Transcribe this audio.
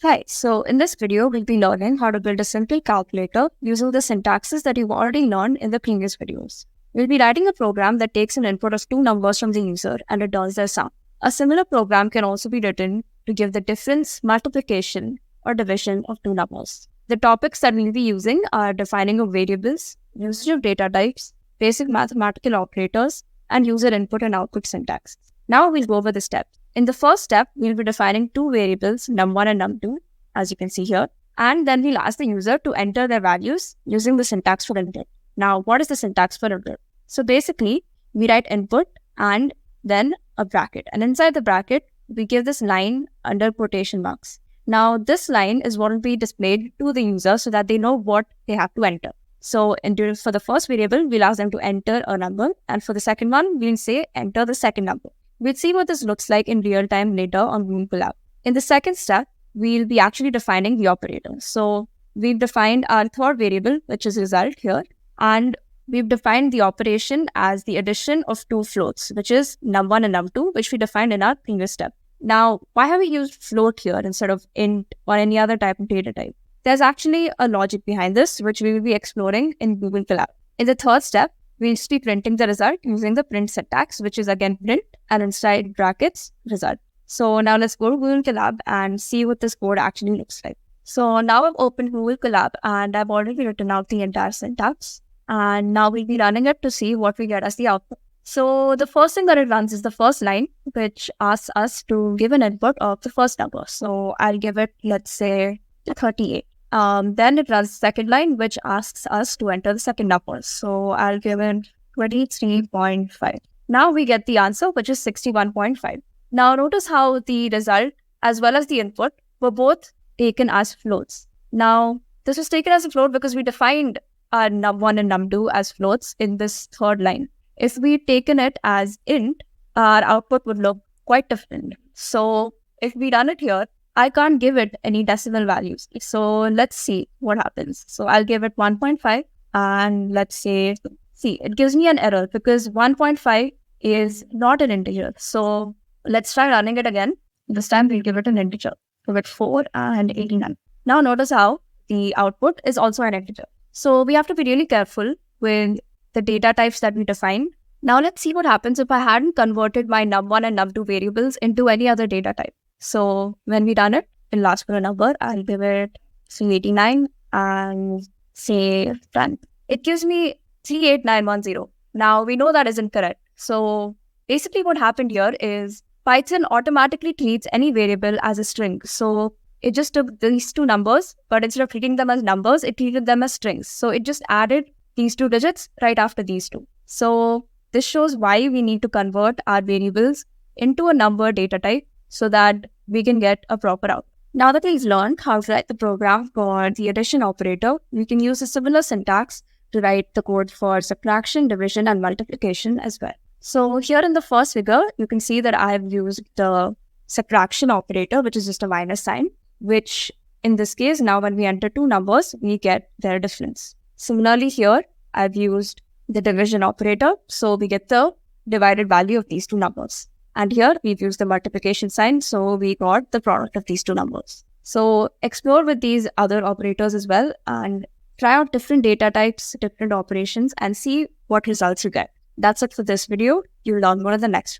Hi, so in this video, we'll be learning how to build a simple calculator using the syntaxes that you've already learned in the previous videos. We'll be writing a program that takes an input of two numbers from the user and returns their sum. A similar program can also be written to give the difference, multiplication, or division of two numbers. The topics that we'll be using are defining of variables, usage of data types, basic mathematical operators, and user input and output syntax. Now we'll go over the steps. In the first step, we'll be defining two variables, num1 and num2, as you can see here. And then we'll ask the user to enter their values using the syntax for input. Now, what is the syntax for input? So basically, we write input and then a bracket. And inside the bracket, we give this line under quotation marks. Now, this line is what will be displayed to the user so that they know what they have to enter. So for the first variable, we'll ask them to enter a number. And for the second one, we'll say enter the second number. We'll see what this looks like in real time later on Google Colab. In the second step, we'll be actually defining the operator. So we've defined our third variable, which is result here. And we've defined the operation as the addition of two floats, which is num1 and num2, which we defined in our previous step. Now, why have we used float here instead of int or any other type of data type? There's actually a logic behind this, which we will be exploring in Google Colab. In the third step, we'll just be printing the result using the print syntax, which is again print and inside brackets result. So now let's go to Google Colab and see what this code actually looks like. So now I've opened Google Colab and I've already written out the entire syntax. And now we'll be running it to see what we get as the output. So the first thing that it runs is the first line, which asks us to give an input of the first number. So I'll give it, let's say, 38. Then it runs the second line, which asks us to enter the second number. So I'll give it 23.5. Now we get the answer, which is 61.5. Now notice how the result as well as the input were both taken as floats. Now this was taken as a float because we defined our num1 and num2 as floats in this third line. If we'd taken it as int, our output would look quite different. So if we run it here, I can't give it any decimal values. So let's see what happens. So I'll give it 1.5 and let's say, see, it gives me an error because 1.5 is not an integer. So let's try running it again. This time we'll give it an integer. Give it 4 and 89. Now notice how the output is also an integer. So we have to be really careful with the data types that we define. Now let's see what happens if I hadn't converted my num1 and num2 variables into any other data type. So when we run it, it'll ask for a number. I'll give it 389 and say run. It gives me 38910. Now we know that isn't correct. So basically what happened here is Python automatically treats any variable as a string. So it just took these two numbers, but instead of treating them as numbers, it treated them as strings. So it just added these two digits right after these two. So this shows why we need to convert our variables into a number data type so that we can get a proper output. Now that we've learned how to write the program for the addition operator, we can use a similar syntax to write the code for subtraction, division, and multiplication as well. So here in the first figure, you can see that I've used the subtraction operator, which is just a minus sign, which in this case, now when we enter two numbers, we get their difference. Similarly here, I've used the division operator, so we get the divided value of these two numbers. And here we've used the multiplication sign, so we got the product of these two numbers. So explore with these other operators as well and try out different data types, different operations, and see what results you get. That's it for this video. You'll learn more in the next.